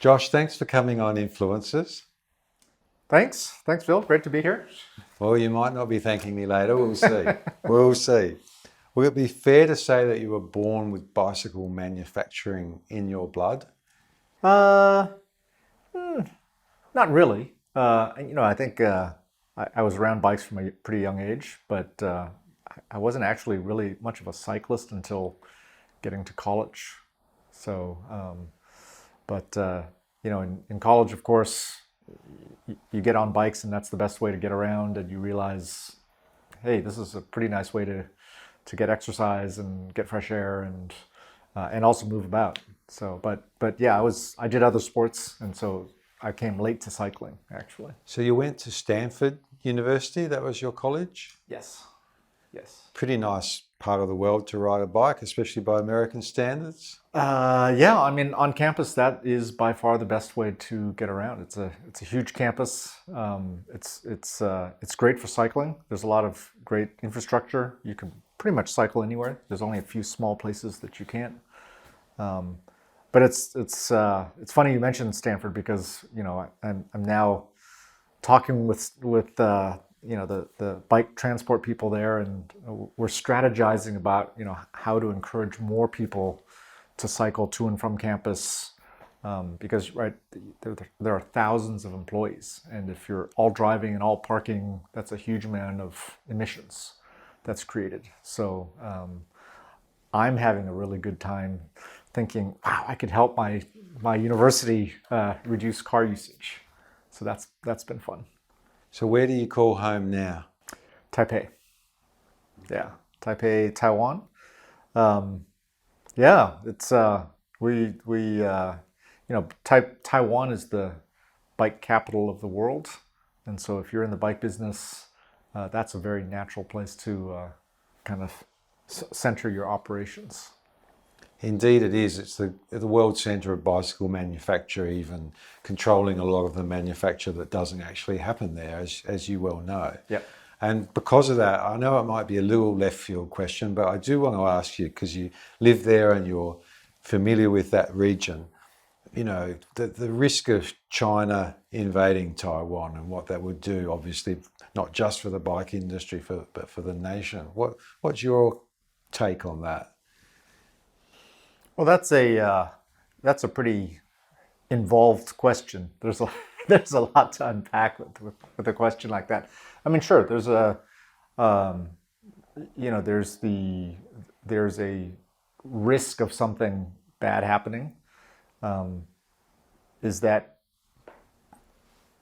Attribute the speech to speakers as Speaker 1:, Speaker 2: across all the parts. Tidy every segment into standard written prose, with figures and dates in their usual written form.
Speaker 1: Josh, thanks for coming on Influencers.
Speaker 2: Thanks, Phil. Great to be here.
Speaker 1: Well, you might not be thanking me later. We'll see. We'll see. Will it be fair to say that you were born with bicycle manufacturing in your blood?
Speaker 2: Uh, Not really. I think I was around bikes from a pretty young age, but I wasn't actually really much of a cyclist until getting to college. So, but in college, of course, you get on bikes, and that's the best way to get around, and you realize, hey, this is a pretty nice way to get exercise and get fresh air and also move about. So, but yeah, I did other sports, and so I came late to cycling actually.
Speaker 1: So you went to Stanford University, that was your college?
Speaker 2: Yes, yes.
Speaker 1: Pretty nice part of the world to ride a bike, especially by American standards.
Speaker 2: Yeah, I mean, on campus, that is by far the best way to get around. It's a huge campus. It's great for cycling. There's a lot of great infrastructure. You can pretty much cycle anywhere. There's only a few small places that you can't. But it's funny you mentioned Stanford because I'm now talking with the bike transport people there, and we're strategizing about how to encourage more people to cycle to and from campus, because right there are thousands of employees, and if you're all driving and all parking, that's a huge amount of emissions that's created. So I'm having a really good time thinking, wow, I could help my university reduce car usage. So that's been fun.
Speaker 1: So where do you call home now?
Speaker 2: Taipei, yeah, Taipei, Taiwan. Um, yeah, it's Taiwan is the bike capital of the world, and so if you're in the bike business, that's a very natural place to kind of center your operations.
Speaker 1: Indeed, it is. It's the world centre of bicycle manufacture, even controlling a lot of the manufacture that doesn't actually happen there, as you well know.
Speaker 2: Yep.
Speaker 1: And because of that, I know it might be a little left field question, but I do want to ask you, because you live there and you're familiar with that region, the risk of China invading Taiwan and what that would do, obviously, not just for the bike industry, but for the nation. What's your take on that?
Speaker 2: Well, that's a pretty involved question. There's a lot to unpack with a question like that. I mean, sure, um, there's a risk of something bad happening. Um, is that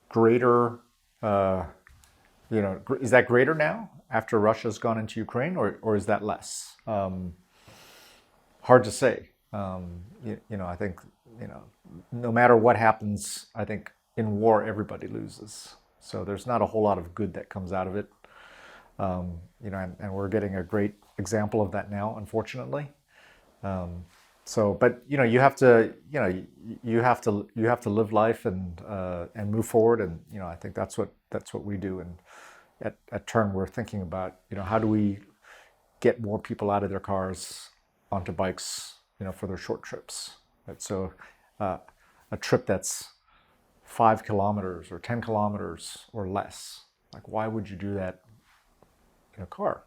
Speaker 2: greater? Uh, is that greater now after Russia's gone into Ukraine, or is that less? Hard to say. I think no matter what happens, I think in war everybody loses. So there's not a whole lot of good that comes out of it. And we're getting a great example of that now, unfortunately. But you have to, you have to live life and move forward. And I think that's what we do. And at Tern, we're thinking about how do we get more people out of their cars onto bikes, for their short trips. Right? So a trip that's 5 kilometers or 10 kilometers or less. Like, why would you do that in a car?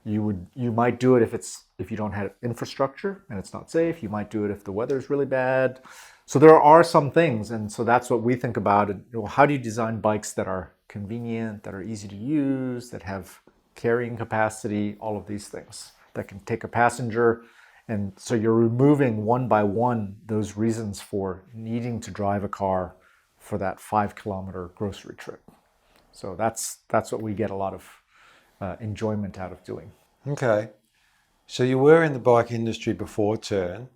Speaker 2: You might do it if you don't have infrastructure and it's not safe. You might do it if the weather is really bad. So there are some things, and so that's what we think about. How do you design bikes that are convenient, that are easy to use, that have carrying capacity, all of these things that can take a passenger. And so you're removing one by one those reasons for needing to drive a car for that 5 kilometer grocery trip. So that's what we get a lot of enjoyment out of doing.
Speaker 1: Okay. So you were in the bike industry before Tern.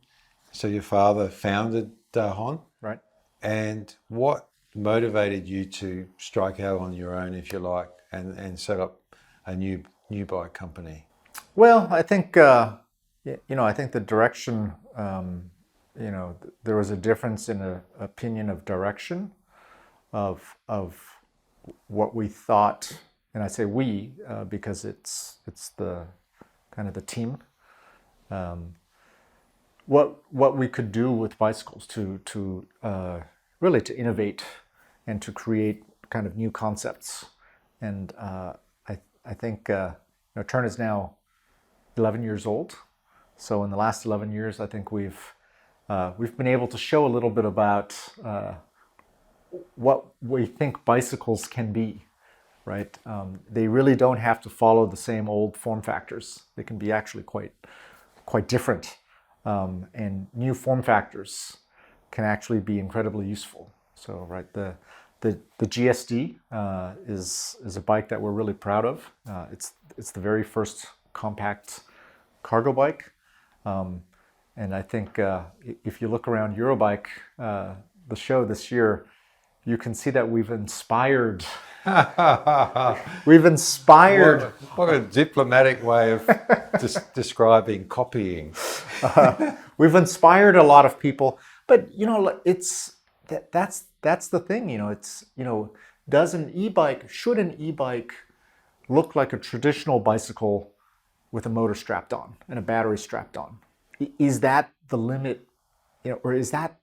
Speaker 1: So your father founded Dahon.
Speaker 2: Right.
Speaker 1: And what motivated you to strike out on your own, if you like, and set up a new bike company?
Speaker 2: Well, I think I think the direction. There was a difference in opinion of direction of what we thought, and I say we because it's the kind of the team. what we could do with bicycles to really to innovate and to create kind of new concepts. And I think Tern is now 11 years old. So in the last 11 years, I think we've been able to show a little bit about what we think bicycles can be, right? They really don't have to follow the same old form factors. They can be actually quite different, and new form factors can actually be incredibly useful. So, right, the GSD is a bike that we're really proud of. It's the very first compact cargo bike, and I think if you look around Eurobike, the show this year, you can see that we've inspired.
Speaker 1: What a diplomatic way of describing copying.
Speaker 2: We've inspired a lot of people, but that's the thing. Should an e-bike look like a traditional bicycle with a motor strapped on and a battery strapped on? Is that the limit, or is that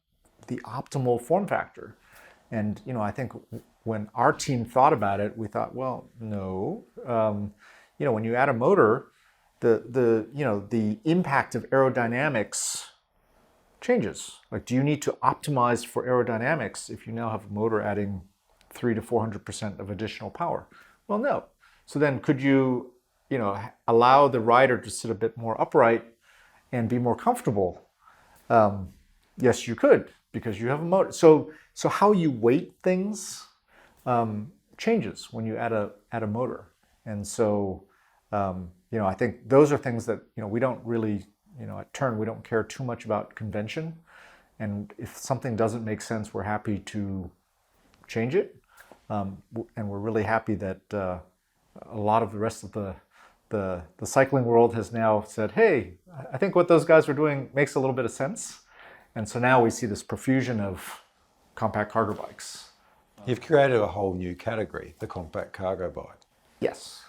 Speaker 2: the optimal form factor? And I think when our team thought about it, we thought, well, no. When you add a motor, the impact of aerodynamics changes. Like, do you need to optimize for aerodynamics if you now have a motor adding 300 to 400% of additional power? Well, no. So then, could you, allow the rider to sit a bit more upright and be more comfortable? Yes, you could, because you have a motor. So how you weight things changes when you add a motor. And so, I think those are things that, we don't really, at Tern, we don't care too much about convention. And if something doesn't make sense, we're happy to change it. And we're really happy that a lot of the rest of the cycling world has now said, hey, I think what those guys were doing makes a little bit of sense. And so now we see this profusion of compact cargo bikes.
Speaker 1: You've created a whole new category, the compact cargo bike.
Speaker 2: Yes.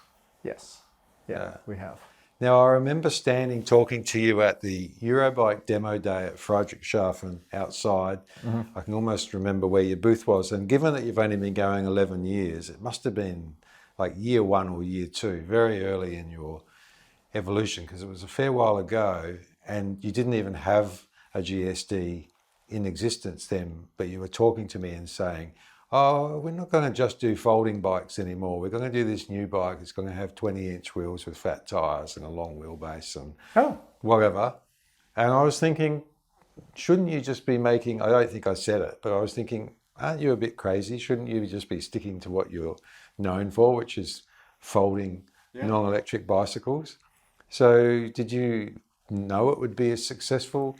Speaker 2: Yeah, we have.
Speaker 1: Now, I remember talking to you at the Eurobike demo day at Friedrichshafen outside. Mm-hmm. I can almost remember where your booth was. And given that you've only been going 11 years, it must have been like year 1 or year 2, very early in your evolution, because it was a fair while ago and you didn't even have a GSD in existence then, but you were talking to me and saying, oh, we're not going to just do folding bikes anymore. We're going to do this new bike. It's going to have 20-inch wheels with fat tires and a long wheelbase and whatever. And I was thinking, shouldn't you just be making, I don't think I said it, but I was thinking, aren't you a bit crazy? Shouldn't you just be sticking to what you're known for, which is folding non-electric bicycles? So did you know it would be as successful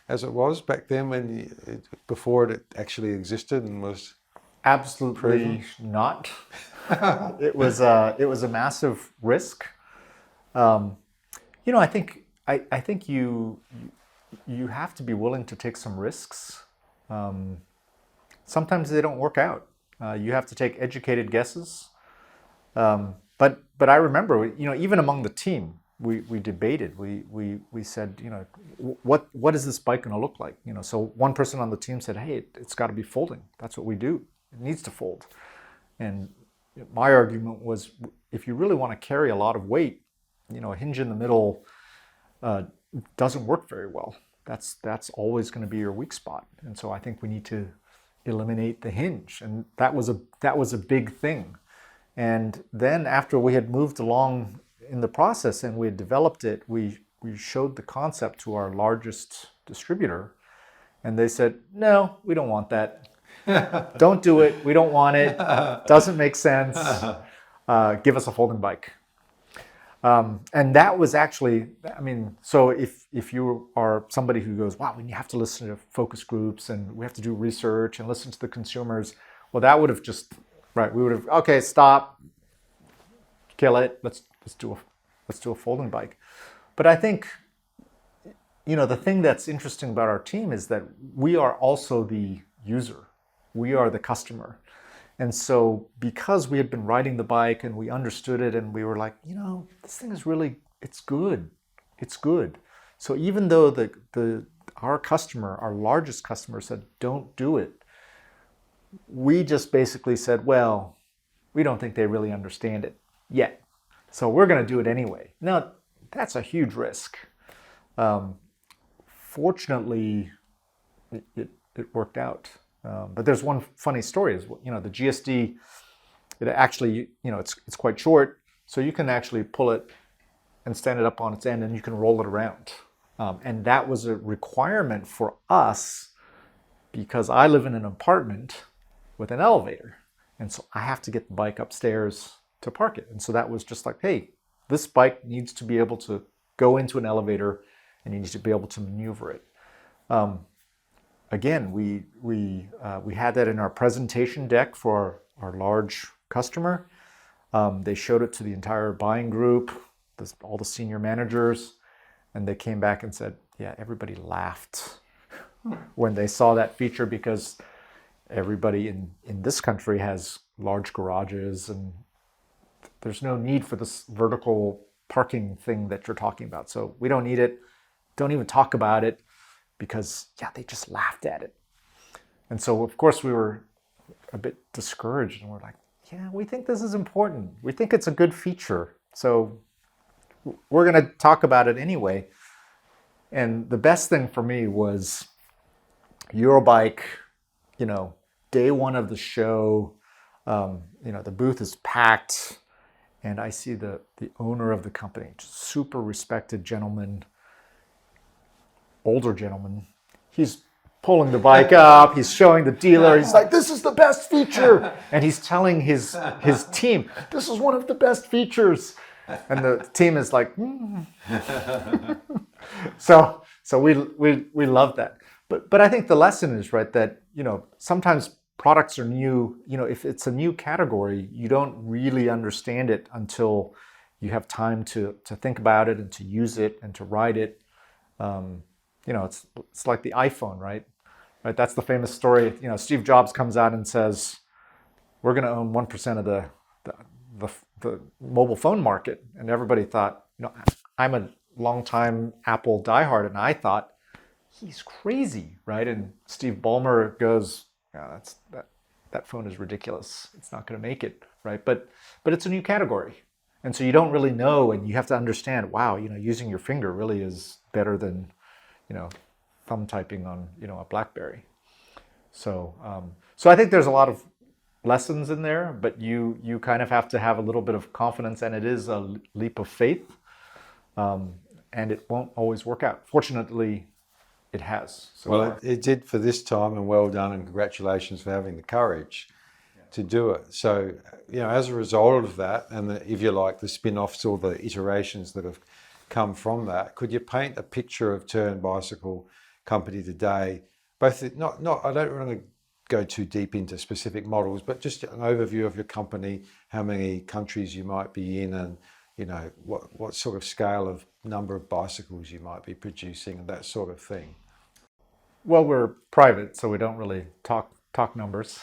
Speaker 1: as it was back then before it actually existed and was?
Speaker 2: Absolutely proven? Not. It was a massive risk. I think you have to be willing to take some risks. Sometimes they don't work out. You have to take educated guesses. But I remember, even among the team, we debated. We said, what is this bike going to look like? So one person on the team said, hey, it's got to be folding. That's what we do. It needs to fold. And my argument was, if you really want to carry a lot of weight, a hinge in the middle doesn't work very well. That's always going to be your weak spot. And so I think we need to eliminate the hinge. And that was a big thing. And then after we had moved along in the process and we had developed it, we showed the concept to our largest distributor, and they said, no, we don't want that. Don't do it. We don't want it. Doesn't make sense. Give us a folding bike. And that was actually, so if you are somebody who goes, wow, you have to listen to focus groups and we have to do research and listen to the consumers, well, that would have just, right, we would have, okay, stop, kill it, let's do a folding bike. But I think, the thing that's interesting about our team is that we are also the user. We are the customer. And so because we had been riding the bike and we understood it and we were like, this thing is really, it's good. It's good. So even though our customer, our largest customer, said, don't do it. We just basically said, well, we don't think they really understand it yet, so we're going to do it anyway. Now, that's a huge risk. Fortunately, it worked out. But there's one funny story is, the GSD, it actually, it's quite short, so you can actually pull it and stand it up on its end, and you can roll it around. And that was a requirement for us because I live in an apartment with an elevator. And so I have to get the bike upstairs to park it. And so that was just like, hey, this bike needs to be able to go into an elevator and you need to be able to maneuver it. Again, we had that in our presentation deck for our large customer. They showed it to the entire buying group, all the senior managers, and they came back and said, yeah, everybody laughed when they saw that feature because everybody in this country has large garages and there's no need for this vertical parking thing that you're talking about. So we don't need it. Don't even talk about it because, yeah, they just laughed at it. And so, of course, we were a bit discouraged and we're like, yeah, we think this is important. We think it's a good feature. So we're going to talk about it anyway. And the best thing for me was Eurobike, day one of the show, the booth is packed and I see the owner of the company, just super respected gentleman, older gentleman. He's pulling the bike up, he's showing the dealer, he's like, this is the best feature. And he's telling his team, this is one of the best features. And the team is like, So we love that. But I think the lesson is, right, that, sometimes products are new. If it's a new category, you don't really understand it until you have time to think about it and to use it and to ride it. It's like the iPhone, right? Right. That's the famous story. Steve Jobs comes out and says, we're going to own 1% of the mobile phone market. And everybody thought, I'm a longtime Apple diehard, and I thought he's crazy, right? And Steve Ballmer goes, that phone is ridiculous. It's not going to make it, right? But it's a new category, and so you don't really know, and you have to understand. Wow, using your finger really is better than, thumb typing on a BlackBerry. So I think there's a lot of lessons in there, but you kind of have to have a little bit of confidence, and it is a leap of faith, and it won't always work out. Fortunately, it has. So
Speaker 1: well, it did for this time, and well done, and congratulations for having the courage to do it. So, as a result of that, and if you like, the spin-offs or the iterations that have come from that, could you paint a picture of Tern Bicycle Company today? Both, not. I don't want to go too deep into specific models, but just an overview of your company, how many countries you might be in, and what sort of scale of number of bicycles you might be producing, and that sort of thing.
Speaker 2: Well, we're private, so we don't really talk numbers.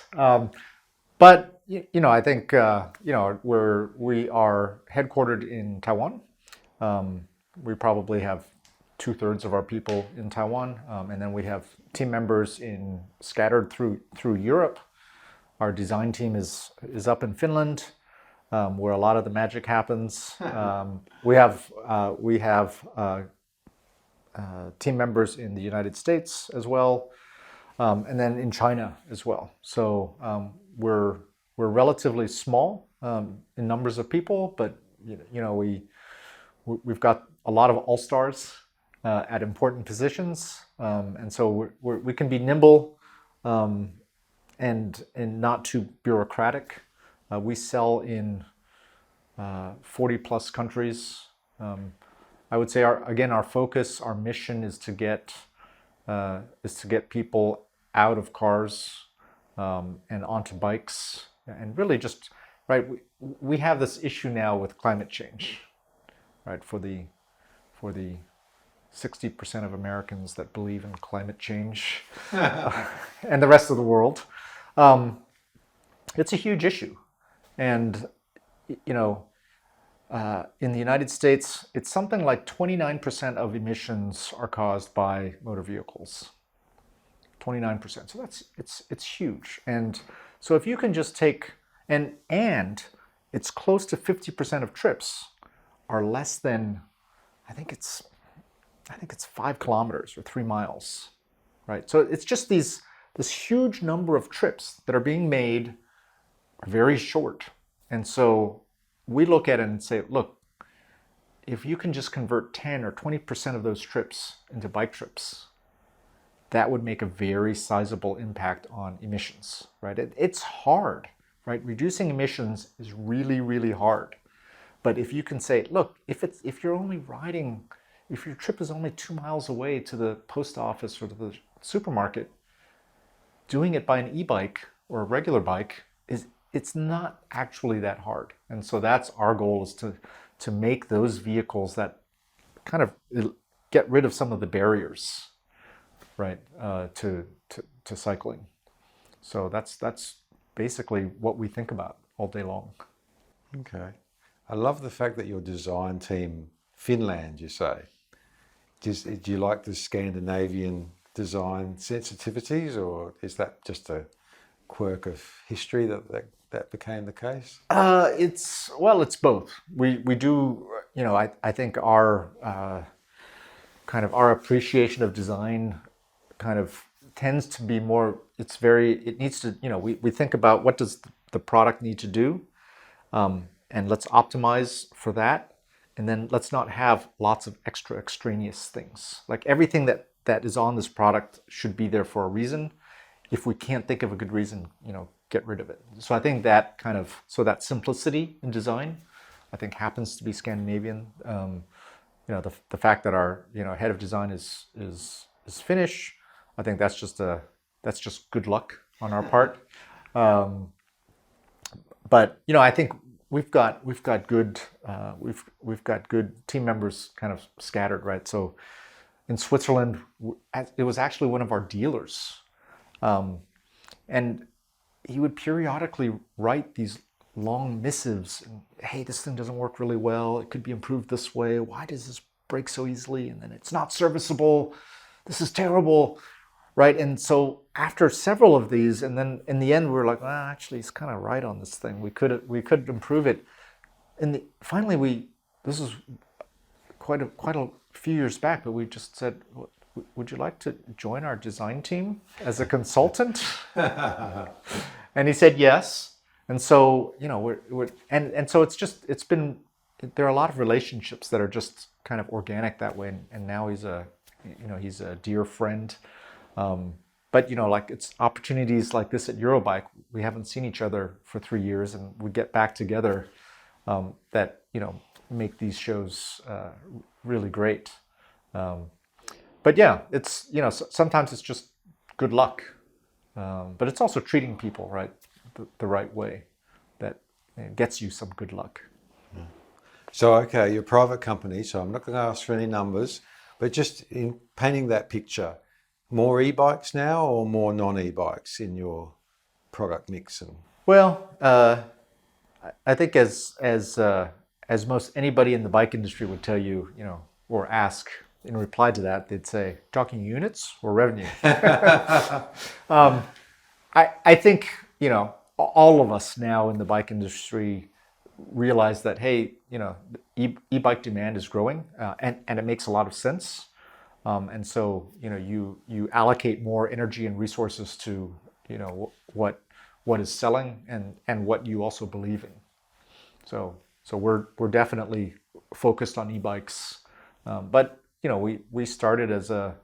Speaker 2: But I think we are headquartered in Taiwan. We probably have 2/3 of our people in Taiwan, and then we have team members scattered through Europe. Our design team is up in Finland, where a lot of the magic happens. We have team members in the United States as well, and then in China as well. So we're relatively small in numbers of people, but we've got a lot of all-stars at important positions, and so we can be nimble and not too bureaucratic. We sell in 40 plus countries. I would say our focus, our mission is to get people out of cars and onto bikes, and really just right. We have this issue now with climate change, right? For the 60% of Americans that believe in climate change and the rest of the world, it's a huge issue, and in the United States, it's something like 29% of emissions are caused by motor vehicles. 29%. So it's huge. And so if you can just take and it's close to 50% of trips are less than, I think it's 5 kilometers or 3 miles, right? So it's just this huge number of trips that are being made are very short. And so we look at it and say, look, if you can just convert 10 or 20% of those trips into bike trips, that would make a very sizable impact on emissions, right? It's hard, right? Reducing emissions is really, really hard. But if you can say, look, if you're only riding, if your trip is only 2 miles away to the post office or to the supermarket, doing it by an e-bike or a regular bike it's not actually that hard. And so that's our goal, is to make those vehicles that kind of get rid of some of the barriers, right, to cycling. So that's basically what we think about all day long.
Speaker 1: Okay. I love the fact that your design team, Finland, you say. Do you like the Scandinavian design sensitivities, or is that just a quirk of history that became the case?
Speaker 2: It's both. We do, I think our kind of our appreciation of design kind of tends to be more, it needs to, we think about what does the product need to do, and let's optimize for that. And then let's not have lots of extra extraneous things. Like everything that is on this product should be there for a reason. If we can't think of a good reason, get rid of it. So I think that that simplicity in design, I think happens to be Scandinavian. The fact that our head of design is Finnish, I think that's just good luck on our part. But I think we've got good team members kind of scattered, right? So in Switzerland, it was actually one of our dealers, and he would periodically write these long missives. And, hey, this thing doesn't work really well. It could be improved this way. Why does this break so easily? And then it's not serviceable. This is terrible, right? And so after several of these, and then in the end, we were like, actually, he's kind of right on this thing. We could improve it. And finally, this was quite a few years back, but we just said, would you like to join our design team as a consultant? And he said yes. And so, so it's been, there are a lot of relationships that are just kind of organic that way. And now he's a dear friend. But like it's opportunities like this at Eurobike, we haven't seen each other for 3 years, and we get back together, that make these shows really great. But yeah, it's sometimes it's just good luck, but it's also treating people right the right way that gets you some good luck.
Speaker 1: So okay, you're a private company, so I'm not going to ask for any numbers, but just in painting that picture, more e-bikes now or more non-e-bikes in your product mix?
Speaker 2: Well, I think as most anybody in the bike industry would tell you, or ask in reply to that, they'd say, talking units or revenue? I think, all of us now in the bike industry realize that, hey, e-bike demand is growing, and it makes a lot of sense. And so, you allocate more energy and resources to, what is selling and what you also believe in. So we're definitely focused on e-bikes, but we started as a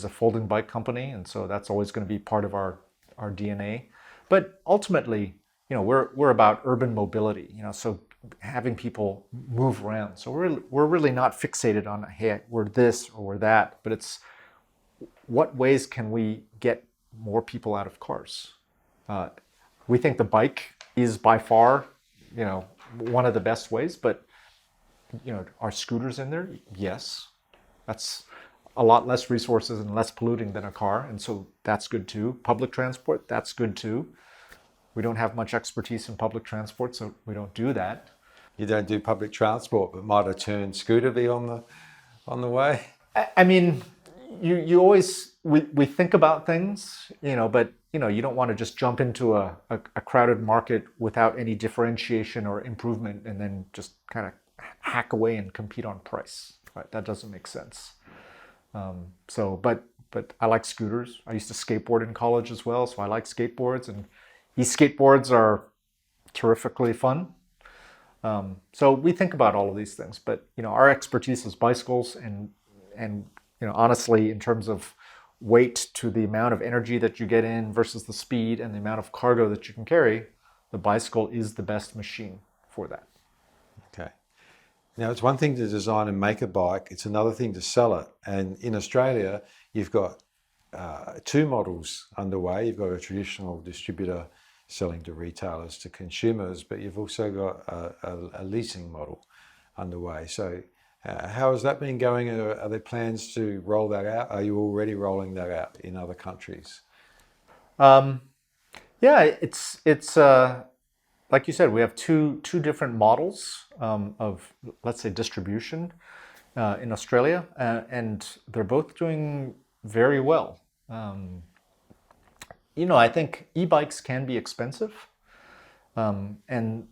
Speaker 2: folding bike company, and so that's always going to be part of our DNA. But ultimately, we're about urban mobility. So having people move around. So we're really not fixated on, hey, we're this or we're that, but it's what ways can we get more people out of cars? We think the bike is by far, one of the best ways, but are scooters in there? Yes. That's a lot less resources and less polluting than a car, and so that's good too. Public transport, that's good too. We don't have much expertise in public transport, so we don't do that.
Speaker 1: You don't do public transport, but might a Tern scooter be on the way?
Speaker 2: I mean, you always we think about things, but you don't want to just jump into a crowded market without any differentiation or improvement, and then just kind of hack away and compete on price. Right? That doesn't make sense. But I like scooters. I used to skateboard in college as well, so I like skateboards, and e-skateboards are terrifically fun. So we think about all of these things, but our expertise is bicycles, and honestly, in terms of weight to the amount of energy that you get in versus the speed and the amount of cargo that you can carry, the bicycle is the best machine for that.
Speaker 1: Okay. Now, it's one thing to design and make a bike, it's another thing to sell it. And in Australia, you've got two models underway. You've got a traditional distributor selling to retailers, to consumers, but you've also got a leasing model underway. So how has that been going? Are there plans to roll that out? Are you already rolling that out in other countries?
Speaker 2: Yeah, it's like you said, we have two different models of, let's say, distribution in Australia, and they're both doing very well. I think e-bikes can be expensive, and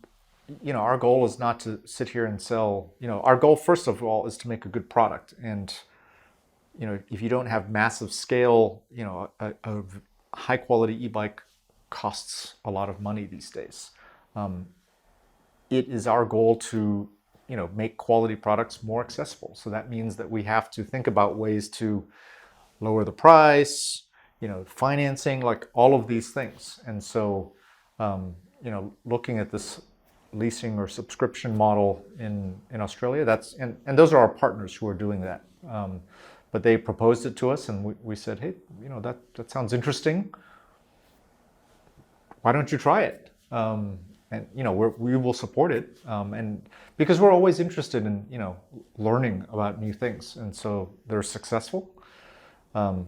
Speaker 2: our goal is not to sit here and sell. Our goal, first of all, is to make a good product, and if you don't have massive scale, a high quality e-bike costs a lot of money these days. It is our goal to make quality products more accessible. So that means that we have to think about ways to lower the price, financing, like all of these things. And so looking at this leasing or subscription model in Australia, and those are our partners who are doing that. But they proposed it to us, and we said, hey, that sounds interesting. Why don't you try it? And we will support it, and because we're always interested in learning about new things, and so they're successful, and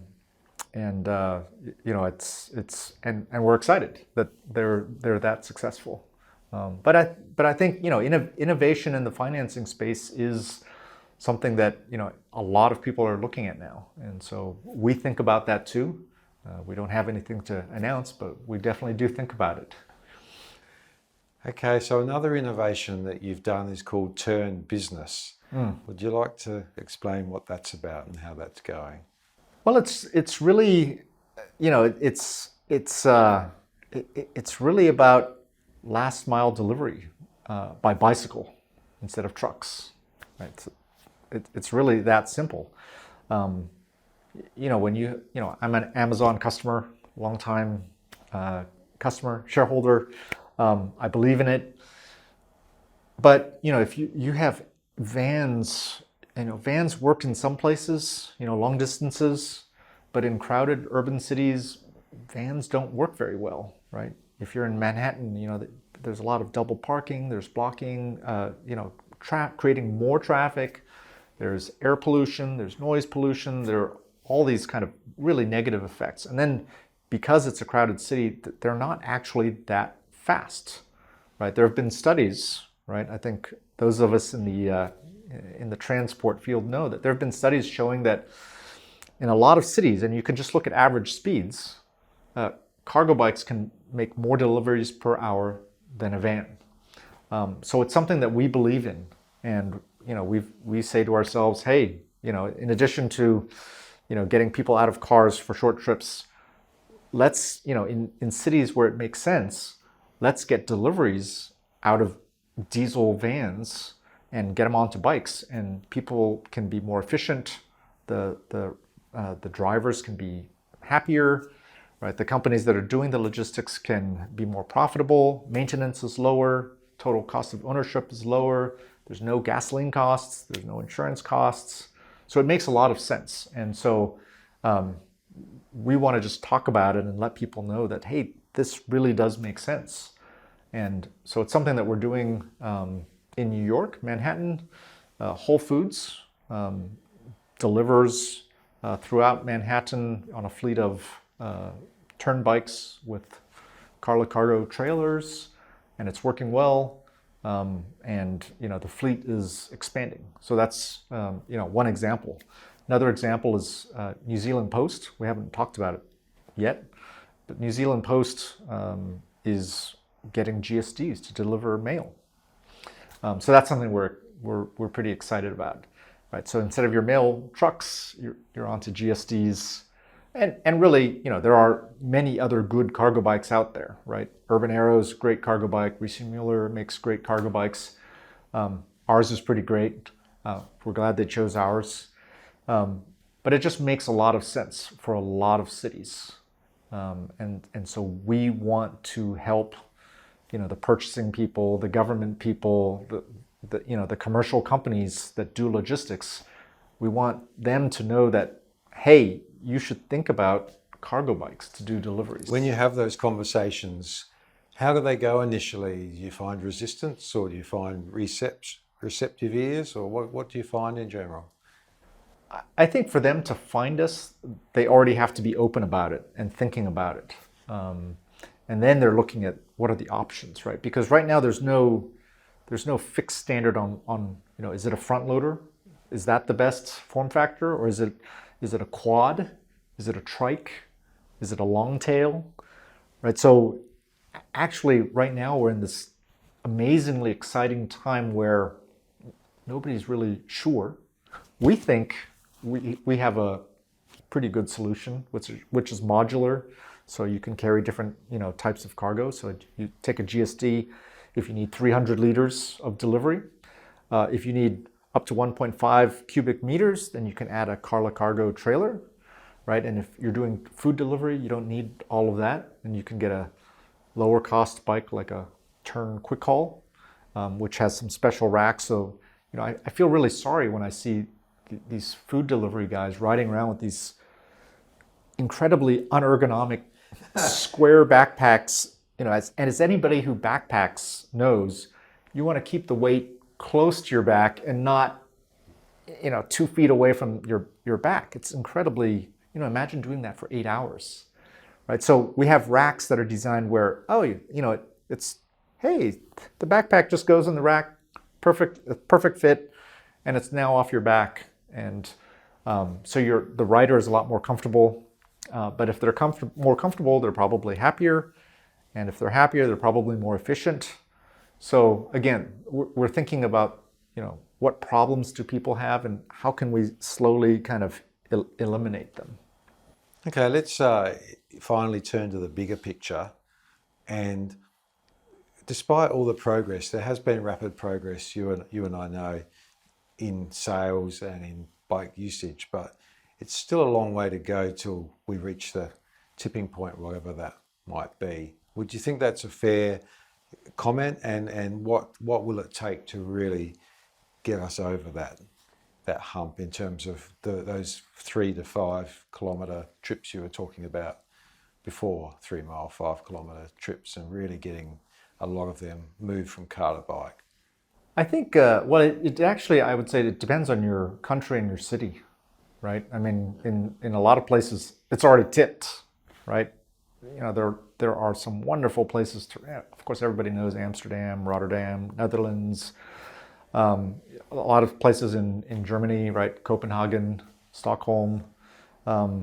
Speaker 2: we're excited that they're that successful. But I think innovation in the financing space is something that a lot of people are looking at now, and so we think about that too. We don't have anything to announce, but we definitely do think about it.
Speaker 1: Okay, so another innovation that you've done is called Tern Business. Would you like to explain what that's about and how that's going?
Speaker 2: Well, it's really, it's really about last mile delivery by bicycle instead of trucks. Right? It's really that simple. I'm an Amazon customer, long-time customer, shareholder. I believe in it. But, if you have vans, vans work in some places, long distances, but in crowded urban cities, vans don't work very well, right? If you're in Manhattan, there's a lot of double parking, there's blocking, creating more traffic, there's air pollution, there's noise pollution, there are all these kind of really negative effects. And then because it's a crowded city, they're not actually that fast, right? There have been studies, right? I think those of us in the transport field know that there have been studies showing that in a lot of cities, and you can just look at average speeds, cargo bikes can make more deliveries per hour than a van. So it's something that we believe in, and we say to ourselves, hey, in addition to getting people out of cars for short trips, let's in cities where it makes sense, let's get deliveries out of diesel vans and get them onto bikes, and people can be more efficient. The drivers can be happier, right? The companies that are doing the logistics can be more profitable. Maintenance is lower. Total cost of ownership is lower. There's no gasoline costs. There's no insurance costs. So it makes a lot of sense. And so we want to just talk about it and let people know that, hey, this really does make sense. And so it's something that we're doing in New York, Manhattan. Whole Foods delivers throughout Manhattan on a fleet of Tern bikes with cargo trailers, and it's working well. and the fleet is expanding. So that's one example. Another example is New Zealand Post. We haven't talked about it yet, but New Zealand Post is getting GSDs to deliver mail. So that's something we're pretty excited about, right? So instead of your mail trucks, you're onto GSDs, and really, there are many other good cargo bikes out there, right? Urban Arrow's great cargo bike. Riese Mueller makes great cargo bikes. Ours is pretty great. We're glad they chose ours, but it just makes a lot of sense for a lot of cities, and so we want to help the purchasing people, the government people, the commercial companies that do logistics. We want them to know that, hey, you should think about cargo bikes to do deliveries.
Speaker 1: When you have those conversations, how do they go initially? Do you find resistance, or do you find receptive ears, or what do you find in general?
Speaker 2: I think for them to find us, they already have to be open about it and thinking about it. And then they're looking at what are the options, right? Because right now there's no fixed standard on is it a front loader? Is that the best form factor? Or is it a quad? Is it a trike? Is it a long tail? Right? So actually right now we're in this amazingly exciting time where nobody's really sure. We think we have a pretty good solution, which is modular. So you can carry different types of cargo. So you take a GSD if you need 300 liters of delivery. If you need up to 1.5 cubic meters, then you can add a Carla Cargo trailer, right? And if you're doing food delivery, you don't need all of that, and you can get a lower cost bike like a Tern Quick Haul, which has some special racks. So I feel really sorry when I see these food delivery guys riding around with these incredibly unergonomic square backpacks. As anybody who backpacks knows, you want to keep the weight close to your back and not 2 feet away from your back. It's incredibly, imagine doing that for 8 hours, right? So we have racks that are designed where it's hey, the backpack just goes in the rack, perfect fit, and it's now off your back. And so the rider is a lot more comfortable. But if they're more comfortable, they're probably happier. And if they're happier, they're probably more efficient. So again, we're thinking about, what problems do people have and how can we slowly kind of eliminate them?
Speaker 1: Okay, let's finally turn to the bigger picture. And despite all the progress, there has been rapid progress, you and I know, in sales and in bike usage, but it's still a long way to go till we reach the tipping point, whatever that might be. Would you think that's a fair comment? And what will it take to really get us over that hump in terms of those 3 to 5 kilometre trips you were talking about before, 3 mile, 5 kilometre trips, and really getting a lot of them moved from car to bike?
Speaker 2: I think, it actually, I would say it depends on your country and your city, right? I mean, in a lot of places, it's already tipped, right? There are some wonderful places of course, everybody knows Amsterdam, Rotterdam, Netherlands, a lot of places in Germany, right? Copenhagen, Stockholm. But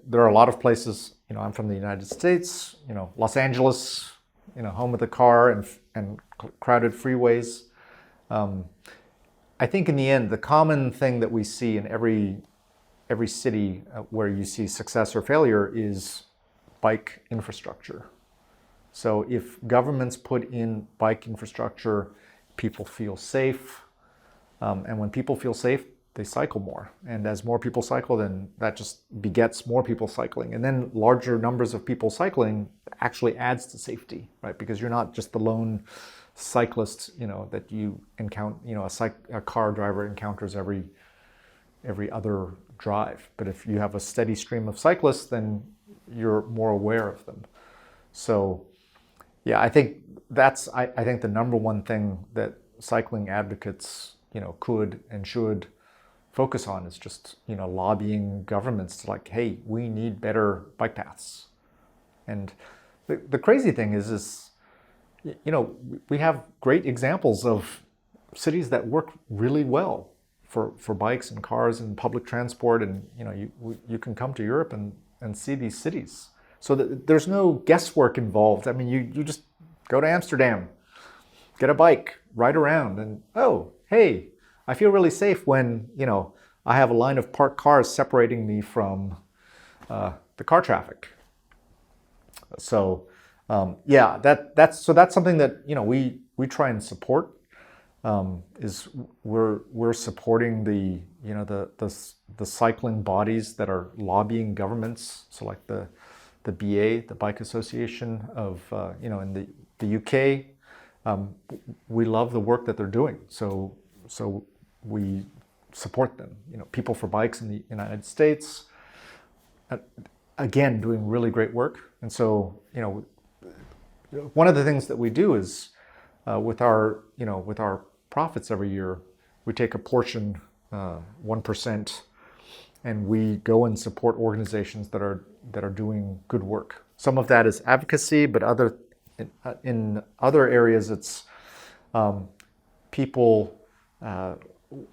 Speaker 2: there are a lot of places, I'm from the United States, Los Angeles, home of the car and crowded freeways. I think in the end, the common thing that we see in every city where you see success or failure is bike infrastructure. So if governments put in bike infrastructure, people feel safe. And when people feel safe, they cycle more. And as more people cycle, then that just begets more people cycling. And then larger numbers of people cycling actually adds to safety, right? Because you're not just the lone cyclist, that you encounter, a car driver encounters every other drive. But if you have a steady stream of cyclists, then you're more aware of them. So yeah, I think I think the number one thing that cycling advocates, could and should focus on is just, lobbying governments to hey, we need better bike paths. And the crazy thing is, we have great examples of cities that work really well for bikes and cars and public transport, and you can come to Europe and see these cities. So there's no guesswork involved. I mean, you just go to Amsterdam, get a bike, ride around, and oh, hey, I feel really safe when I have a line of parked cars separating me from the car traffic. So that's something that we try and support. Is we're supporting the cycling bodies that are lobbying governments. So like the BA, the Bike Association of in the UK. We love the work that they're doing. So we support them. People for Bikes in the United States, again, doing really great work. And so one of the things that we do is with our profits every year, we take a portion, 1%, and we go and support organizations that are doing good work. Some of that is advocacy, but in other areas it's people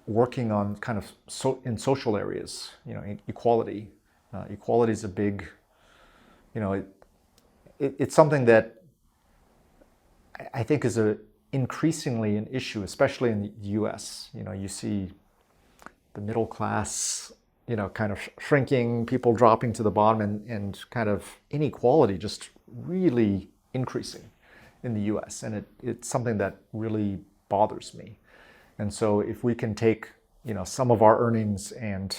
Speaker 2: working on kind of in social areas. Equality. Equality is a big. It's something that I think is increasingly an issue, especially in the U.S. You see the middle class, kind of shrinking, people dropping to the bottom, and kind of inequality just really increasing in the U.S. And it's something that really bothers me. And so if we can take, some of our earnings and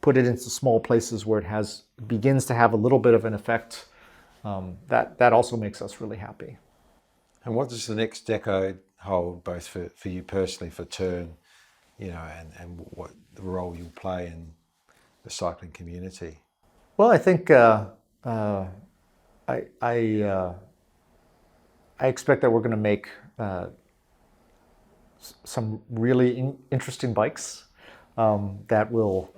Speaker 2: put it into small places where it begins to have a little bit of an effect, that also makes us really happy.
Speaker 1: And what does the next decade hold, both for you personally, for Tern, and what the role you'll play in the cycling community?
Speaker 2: Well, I think I expect that we're going to make some really interesting bikes that will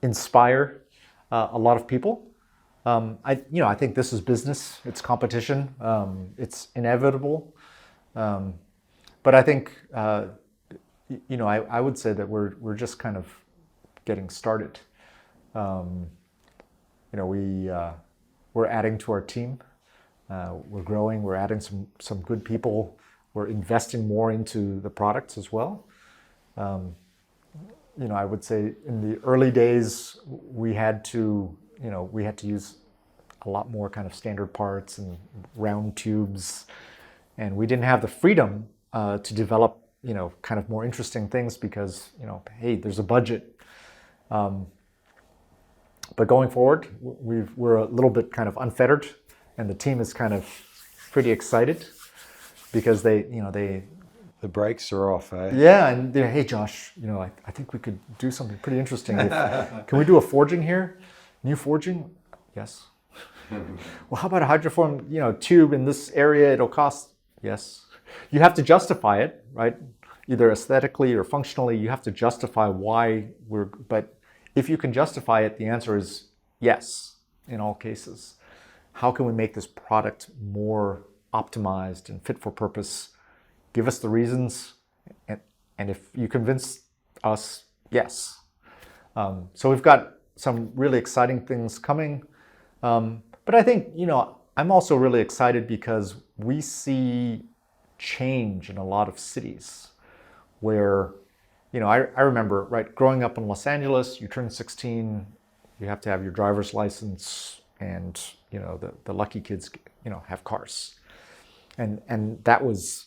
Speaker 2: inspire a lot of people. I think this is business. It's competition. It's inevitable. But I think I would say that we're just kind of getting started. We're adding to our team. We're growing. We're adding some good people. We're investing more into the products as well. I would say in the early days we had to use a lot more kind of standard parts and round tubes, and we didn't have the freedom to develop kind of more interesting things because hey, there's a budget. But going forward, we're a little bit kind of unfettered, and the team is kind of pretty excited because the
Speaker 1: brakes are off, eh?
Speaker 2: Yeah, and hey Josh, I think we could do something pretty interesting. Can we do a forging here? New forging? Yes. Well, how about a hydroform, tube in this area? It'll cost. Yes. You have to justify it, right? Either aesthetically or functionally, you have to justify why but if you can justify it, the answer is yes in all cases. How can we make this product more optimized and fit for purpose? Give us the reasons, and if you convince us, yes. So we've got some really exciting things coming. But I think, I'm also really excited because we see change in a lot of cities where, I remember, right, growing up in Los Angeles, you turn 16, you have to have your driver's license, and, the lucky kids, have cars. And that was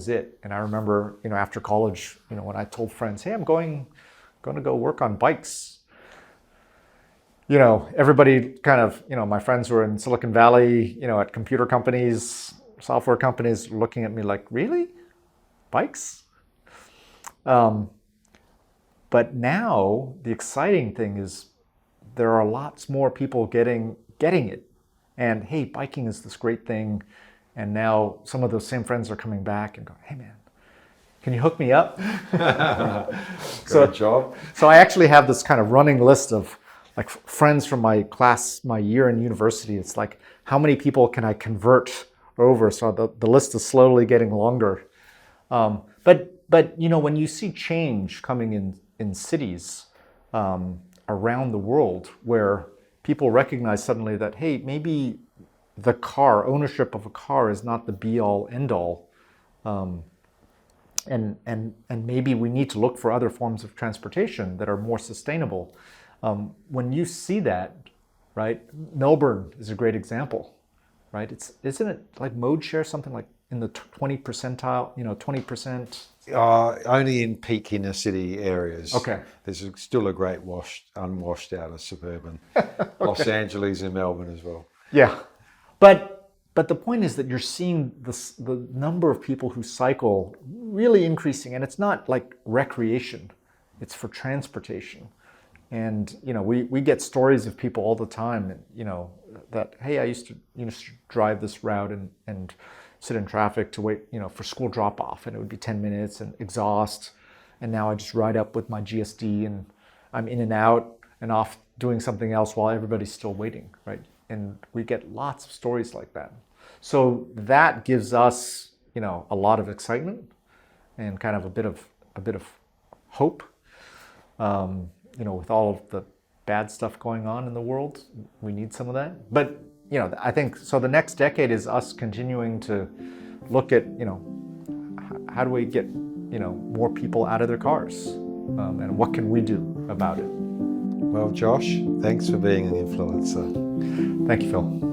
Speaker 2: it. And I remember, after college, when I told friends, hey, I'm going to go work on bikes. Everybody kind of, my friends who were in Silicon Valley, at computer companies, software companies, looking at me like, really? Bikes? But now the exciting thing is there are lots more people getting it. And hey, biking is this great thing. And now some of those same friends are coming back and going, hey man, can you hook me up?
Speaker 1: Good job.
Speaker 2: So I actually have this kind of running list of like friends from my class, my year in university. It's like, how many people can I convert are over. So the list is slowly getting longer. But you know, when you see change coming in cities around the world, where people recognize suddenly that, hey, maybe the car, ownership of a car is not the be all end all. And maybe we need to look for other forms of transportation that are more sustainable. When you see that, right? Melbourne is a great example, right? Isn't it like mode share something like in the 20 percentile, you know, 20%?
Speaker 1: Only in peak inner city areas.
Speaker 2: Okay.
Speaker 1: There's still a great unwashed out of suburban. Los Angeles and Melbourne as well.
Speaker 2: Yeah. But the point is that you're seeing the number of people who cycle really increasing, and it's not like recreation, it's for transportation. And you know, we get stories of people all the time, you know, that, hey, I used to drive this route and sit in traffic to wait, you know, for school drop off, and it would be 10 minutes and exhaust, and now I just ride up with my GSD and I'm in and out and off doing something else while everybody's still waiting, right? And we get lots of stories like that. So that gives us, you know, a lot of excitement and kind of a bit of hope. You know, with all of the bad stuff going on in the world, we need some of that. But you know, I think so. The next decade is us continuing to look at, you know, how do we get, you know, more people out of their cars, and what can we do about it?
Speaker 1: Well, Josh, thanks for being an influencer.
Speaker 2: Thank you, Phil.